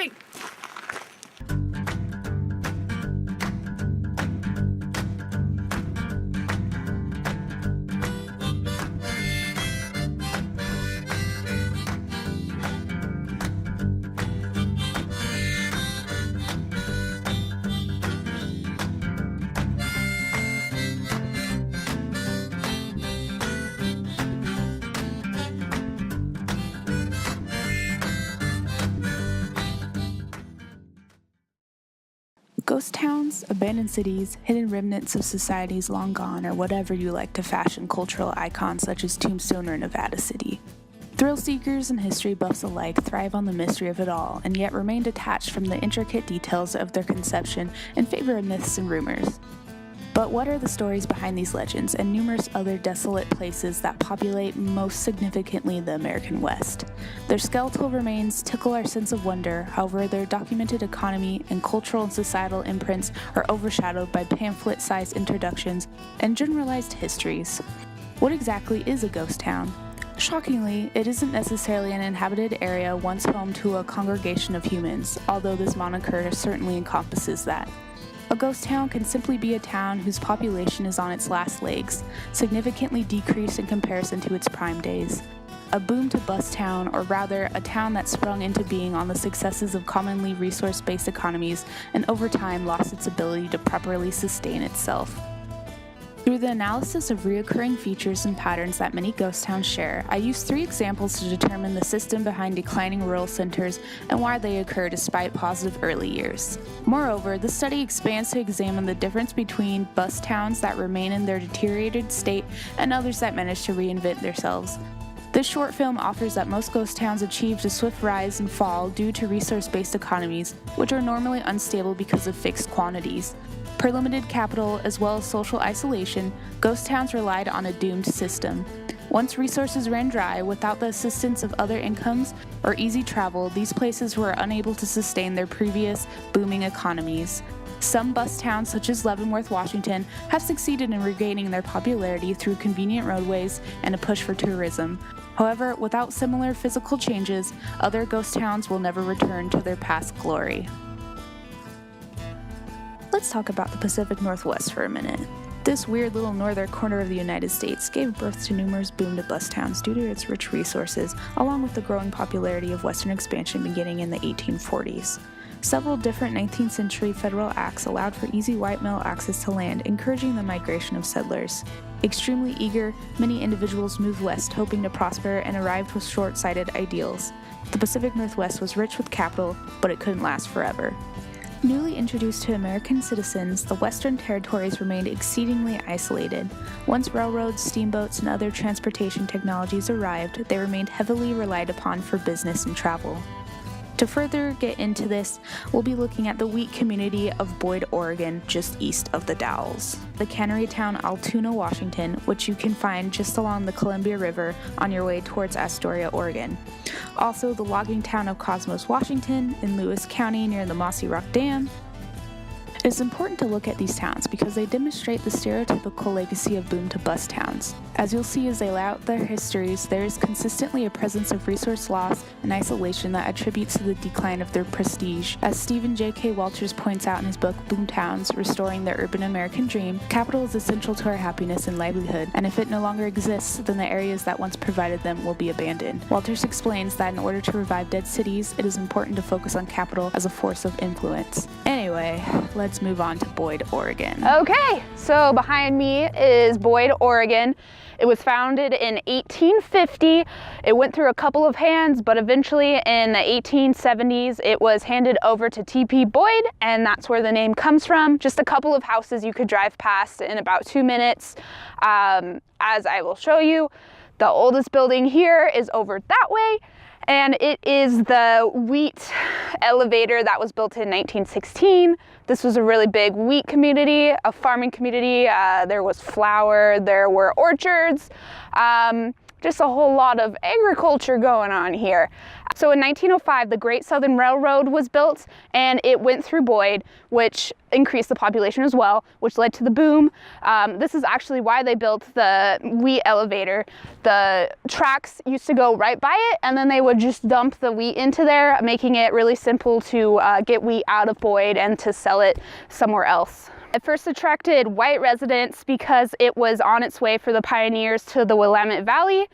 Ready! Ghost towns, abandoned cities, hidden remnants of societies long gone, or whatever you like to fashion cultural icons such as Tombstone or Nevada City. Thrill seekers and history buffs alike thrive on the mystery of it all, and yet remain detached from the intricate details of their conception in favor of myths and rumors. But what are the stories behind these legends and numerous other desolate places that populate most significantly the American West? Their skeletal remains tickle our sense of wonder, however their documented economy and cultural and societal imprints are overshadowed by pamphlet-sized introductions and generalized histories. What exactly is a ghost town? Shockingly, it isn't necessarily an inhabited area once home to a congregation of humans, although this moniker certainly encompasses that. A ghost town can simply be a town whose population is on its last legs, significantly decreased in comparison to its prime days. A boom-to-bust town, or rather, a town that sprung into being on the successes of commonly resource-based economies and over time lost its ability to properly sustain itself. Through the analysis of recurring features and patterns that many ghost towns share, I used 3 examples to determine the system behind declining rural centers and why they occur despite positive early years. Moreover, the study expands to examine the difference between bust towns that remain in their deteriorated state and others that manage to reinvent themselves. This short film offers that most ghost towns achieved a swift rise and fall due to resource-based economies, which are normally unstable because of fixed quantities. Per limited capital as well as social isolation, ghost towns relied on a doomed system. Once resources ran dry, without the assistance of other incomes or easy travel, these places were unable to sustain their previous booming economies. Some bust towns, such as Leavenworth, Washington, have succeeded in regaining their popularity through convenient roadways and a push for tourism. However, without similar physical changes, other ghost towns will never return to their past glory. Let's talk about the Pacific Northwest for a minute. This weird little northern corner of the United States gave birth to numerous boom-to-bust towns due to its rich resources, along with the growing popularity of Western expansion beginning in the 1840s. Several different 19th century federal acts allowed for easy white male access to land, encouraging the migration of settlers. Extremely eager, many individuals moved west hoping to prosper and arrived with short-sighted ideals. The Pacific Northwest was rich with capital, but it couldn't last forever. Newly introduced to American citizens, the Western territories remained exceedingly isolated. Once railroads, steamboats, and other transportation technologies arrived, they remained heavily relied upon for business and travel. To further get into this, we'll be looking at the wheat community of Boyd, Oregon, just east of the Dalles. The cannery town Altoona, Washington, which you can find just along the Columbia River on your way towards Astoria, Oregon. Also, the logging town of Kosmos, Washington, in Lewis County near the Mossy Rock Dam. It is important to look at these towns because they demonstrate the stereotypical legacy of boom-to-bust towns. As you'll see as they lay out their histories, there is consistently a presence of resource loss and isolation that attributes to the decline of their prestige. As Stephen J.K. Walters points out in his book Boomtowns, Restoring the Urban American Dream, capital is essential to our happiness and livelihood, and if it no longer exists, then the areas that once provided them will be abandoned. Walters explains that in order to revive dead cities, it is important to focus on capital as a force of influence. Anyway, let's move on to Boyd, Oregon. Okay, so behind me is Boyd, Oregon. It was founded in 1850. It went through a couple of hands, but eventually in the 1870s, it was handed over to T.P. Boyd, and that's where the name comes from. Just a couple of houses you could drive past in about 2 minutes. As I will show you, the oldest building here is over that way, and it is the wheat elevator that was built in 1916. This was a really big wheat community, a farming community. There was flour, there were orchards. just a whole lot of agriculture going on here. So in 1905, the Great Southern Railroad was built, and it went through Boyd, which increased the population as well, which led to the boom. This is actually why they built the wheat elevator. The tracks used to go right by it, and then they would just dump the wheat into there, making it really simple to get wheat out of Boyd and to sell it somewhere else. It first attracted white residents because it was on its way for the pioneers to the Willamette Valley.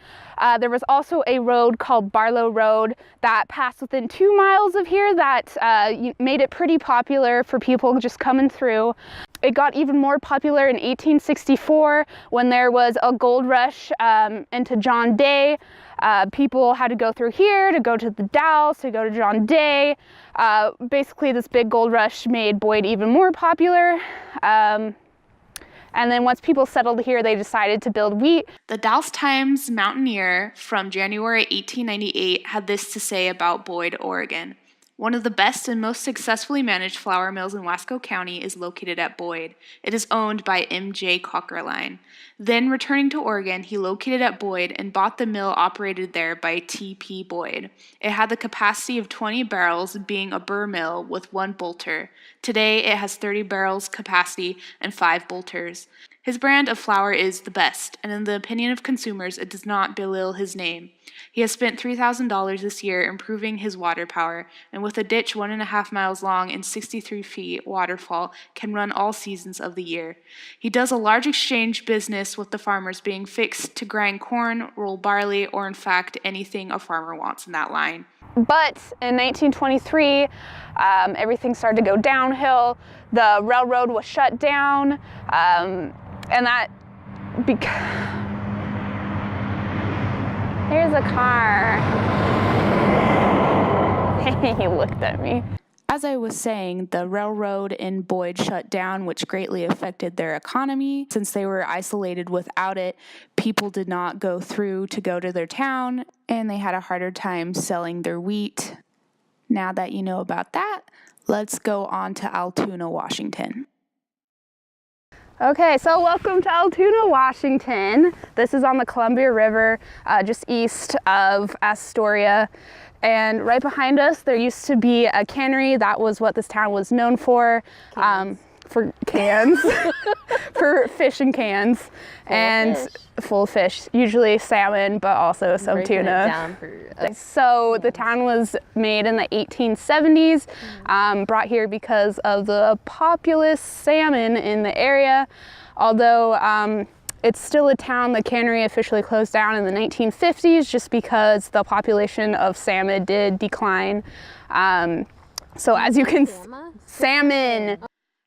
There was also a road called Barlow Road that passed within 2 miles of here that made it pretty popular for people just coming through. It got even more popular in 1864 when there was a gold rush into John Day. People had to go through here to go to the Dalles, to go to John Day. Basically, this big gold rush made Boyd even more popular. And then once people settled here, they decided to build wheat. The Dalles Times Mountaineer from January 1898 had this to say about Boyd, Oregon. One of the best and most successfully managed flour mills in Wasco County is located at Boyd. It is owned by M.J. Cockerline. Then, returning to Oregon, he located at Boyd and bought the mill operated there by T.P. Boyd. It had the capacity of 20 barrels, being a burr mill with 1 bolter. Today, it has 30 barrels capacity and 5 bolters. His brand of flour is the best, and in the opinion of consumers, it does not belittle his name. He has spent $3,000 this year improving his water power, and with a ditch 1.5 miles long and 63 feet waterfall, can run all seasons of the year. He does a large exchange business with the farmers, being fixed to grind corn, roll barley, or in fact anything a farmer wants in that line. But in 1923, everything started to go downhill. The railroad was shut down, and that Here's a car. He looked at me. As I was saying, the railroad in Boyd shut down, which greatly affected their economy. Since they were isolated without it, people did not go through to go to their town, and they had a harder time selling their wheat. Now that you know about that, let's go on to Altoona, Washington. Okay, so welcome to Altoona, Washington. This is on the Columbia River, just east of Astoria. And right behind us, there used to be a cannery. That was what this town was known for. For cans, for fish and cans, full of fish, usually salmon, but also some tuna. So the town was made in the 1870s, brought here because of the populous salmon in the area. Although it's still a town, the cannery officially closed down in the 1950s just because the population of salmon did decline. So as you can, salmon.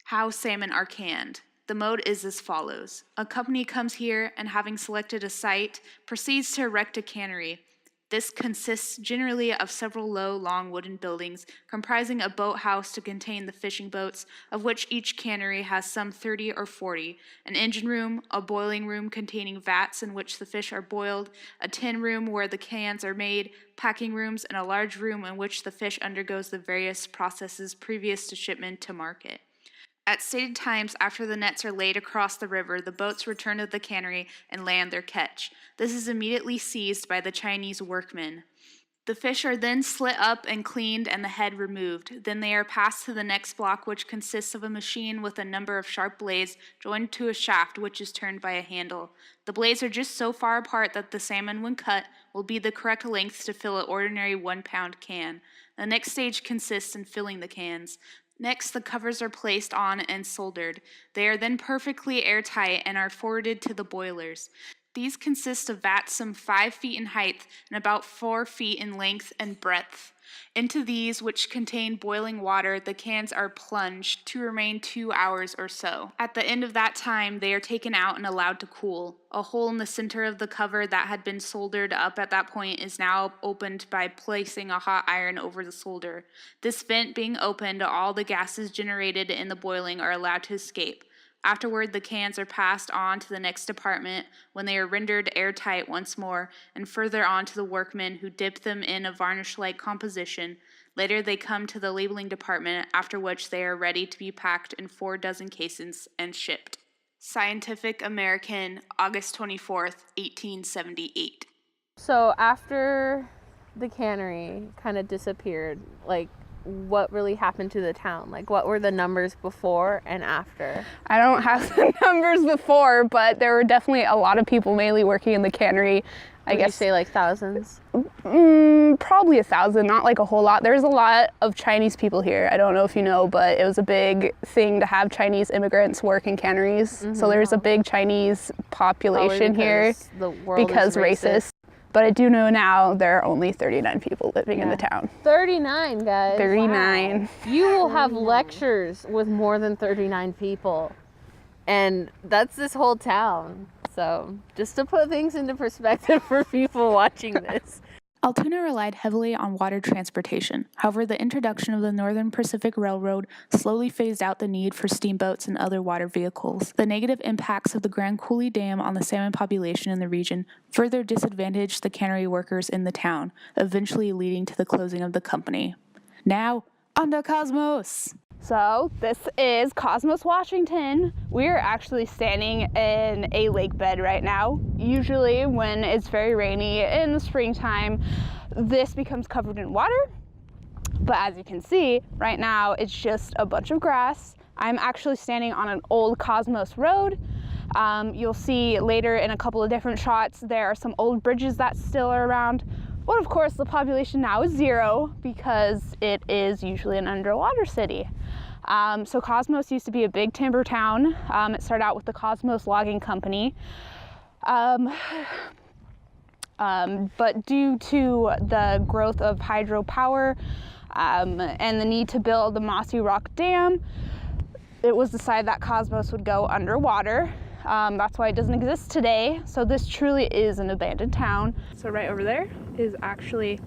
How salmon are canned. The mode is as follows. A company comes here and, having selected a site, proceeds to erect a cannery. This consists generally of several low, long wooden buildings comprising a boathouse to contain the fishing boats, of which each cannery has some 30 or 40, an engine room, a boiling room containing vats in which the fish are boiled, a tin room where the cans are made, packing rooms, and a large room in which the fish undergoes the various processes previous to shipment to market. At stated times after the nets are laid across the river, the boats return to the cannery and land their catch. This is immediately seized by the Chinese workmen. The fish are then slit up and cleaned and the head removed. Then they are passed to the next block, which consists of a machine with a number of sharp blades joined to a shaft which is turned by a handle. The blades are just so far apart that the salmon, when cut, will be the correct length to fill an ordinary 1-pound can. The next stage consists in filling the cans. Next, the covers are placed on and soldered. They are then perfectly airtight and are forwarded to the boilers. These consist of vats some 5 feet in height and about 4 feet in length and breadth. Into these, which contain boiling water, the cans are plunged to remain 2 hours or so. At the end of that time, they are taken out and allowed to cool. A hole in the center of the cover that had been soldered up at that point is now opened by placing a hot iron over the solder. This vent being opened, all the gases generated in the boiling are allowed to escape. Afterward, the cans are passed on to the next department when they are rendered airtight once more, and further on to the workmen who dip them in a varnish-like composition. Later, they come to the labeling department, after which they are ready to be packed in 4 dozen cases and shipped. Scientific American, August 24th, 1878. So after the cannery kind of disappeared, like, what really happened to the town? Like, what were the numbers before and after? I don't have the numbers before, but there were definitely a lot of people mainly working in the cannery. I guess you say like thousands? Probably 1,000, not like a whole lot. There's a lot of Chinese people here. I don't know if you know, but it was a big thing to have Chinese immigrants work in canneries. So there's a big Chinese population here the world because is racist. But I do know now there are only 39 people living in the town. 39, guys. 39. Wow. You will have lectures with more than 39 people. And that's this whole town. So just to put things into perspective for people watching this. Altoona relied heavily on water transportation. However, the introduction of the Northern Pacific Railroad slowly phased out the need for steamboats and other water vehicles. The negative impacts of the Grand Coulee Dam on the salmon population in the region further disadvantaged the cannery workers in the town, eventually leading to the closing of the company. Now, on to Kosmos! So this is Kosmos, Washington. We're actually standing in a lake bed right now. Usually when it's very rainy in the springtime, this becomes covered in water. But as you can see, right now it's just a bunch of grass. I'm actually standing on an old Kosmos road. You'll see later in a couple of different shots, there are some old bridges that still are around. But of course, the population now is 0 because it is usually an underwater city. So Kosmos used to be a big timber town. It started out with the Kosmos Logging Company. But due to the growth of hydropower and the need to build the Mossy Rock Dam, it was decided that Kosmos would go underwater. That's why it doesn't exist today. So this truly is an abandoned town. So right over there is actually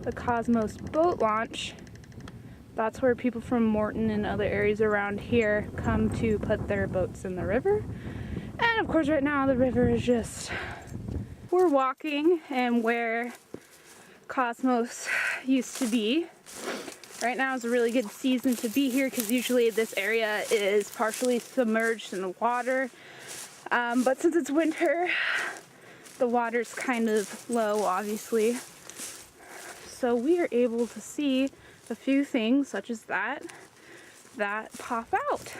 the Kosmos boat launch. That's where people from Morton and other areas around here come to put their boats in the river. And of course right now the river is just, we're walking and where Kosmos used to be. Right now is a really good season to be here because usually this area is partially submerged in the water. But since it's winter, the water's kind of low, obviously. So we are able to see a few things such as that pop out.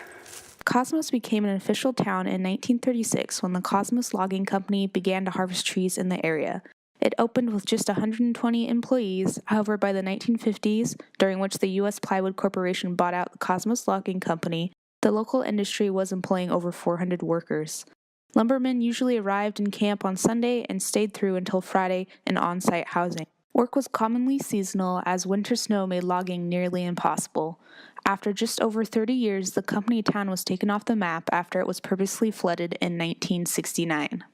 Kosmos became an official town in 1936 when the Kosmos Logging Company began to harvest trees in the area. It opened with just 120 employees. However, by the 1950s, during which the U.S. Plywood Corporation bought out the Kosmos Logging Company, the local industry was employing over 400 workers. Lumbermen usually arrived in camp on Sunday and stayed through until Friday in on-site housing. Work was commonly seasonal as winter snow made logging nearly impossible. After just over 30 years, the company town was taken off the map after it was purposely flooded in 1969.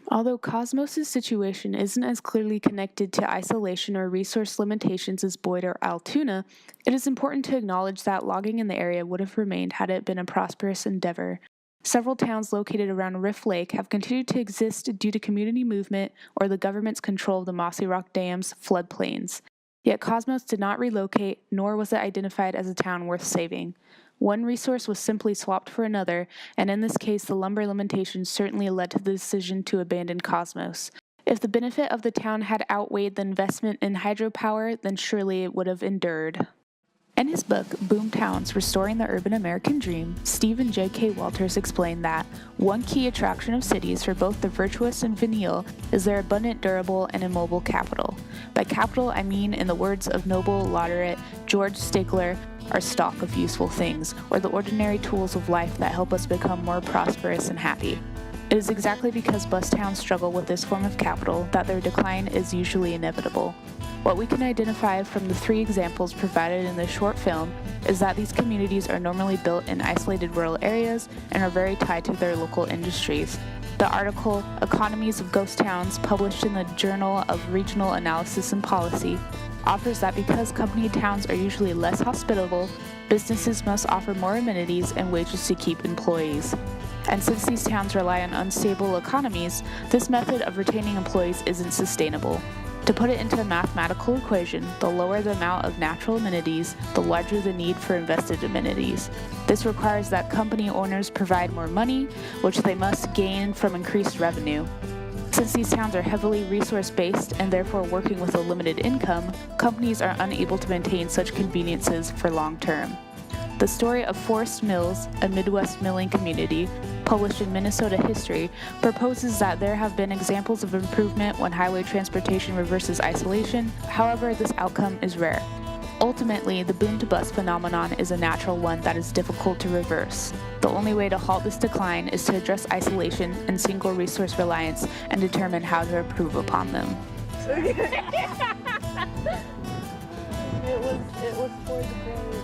Although Kosmos' situation isn't as clearly connected to isolation or resource limitations as Boyd or Altoona, it is important to acknowledge that logging in the area would have remained had it been a prosperous endeavor. Several towns located around Rift Lake have continued to exist due to community movement or the government's control of the Mossy Rock Dam's floodplains. Yet Kosmos did not relocate, nor was it identified as a town worth saving. One resource was simply swapped for another, and in this case the lumber limitations certainly led to the decision to abandon Kosmos. If the benefit of the town had outweighed the investment in hydropower, then surely it would have endured. In his book, Boom Towns, Restoring the Urban American Dream, Stephen J.K. Walters explained that one key attraction of cities for both the virtuous and venal is their abundant, durable, and immobile capital. By capital, I mean, in the words of noble laureate George Stigler, our stock of useful things, or the ordinary tools of life that help us become more prosperous and happy. It is exactly because bus towns struggle with this form of capital that their decline is usually inevitable. What we can identify from the 3 examples provided in this short film is that these communities are normally built in isolated rural areas and are very tied to their local industries. The article, Economies of Ghost Towns, published in the Journal of Regional Analysis and Policy, offers that because company towns are usually less hospitable, businesses must offer more amenities and wages to keep employees. And since these towns rely on unstable economies, this method of retaining employees isn't sustainable. To put it into a mathematical equation, the lower the amount of natural amenities, the larger the need for invested amenities. This requires that company owners provide more money, which they must gain from increased revenue. Since these towns are heavily resource-based and therefore working with a limited income, companies are unable to maintain such conveniences for long term. The story of Forest Mills, a Midwest milling community, published in Minnesota History, proposes that there have been examples of improvement when highway transportation reverses isolation. However, this outcome is rare. Ultimately, the boom-to-bust phenomenon is a natural one that is difficult to reverse. The only way to halt this decline is to address isolation and single resource reliance and determine how to improve upon them. It was for the grade.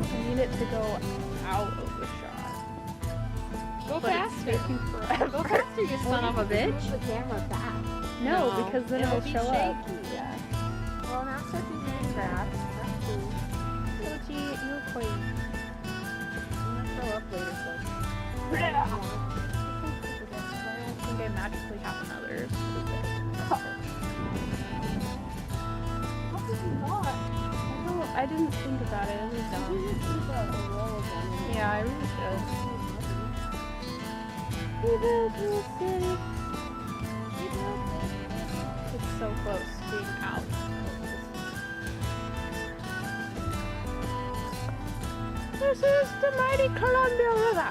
I need it to go out of the shot. Go But it's faster. taking forever. Go faster, you son of a bitch. Move the camera back. No, because then it'll be show up. shaky. Yeah. Well, now Sophie's getting crap. That's cool. Sochi, you're queen. I'm gonna throw up later, so. I don't think I magically have another. I didn't think about it. It was dumb. Yeah, I really should. It's so close to being out. This is the mighty Columbia River,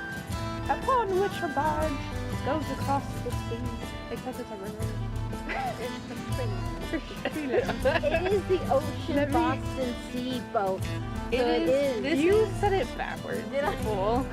upon which a barge goes across the sea. Except it's a river. It is the Ocean Boston Sea boat. So it is. You said it backwards. Did I? Cool.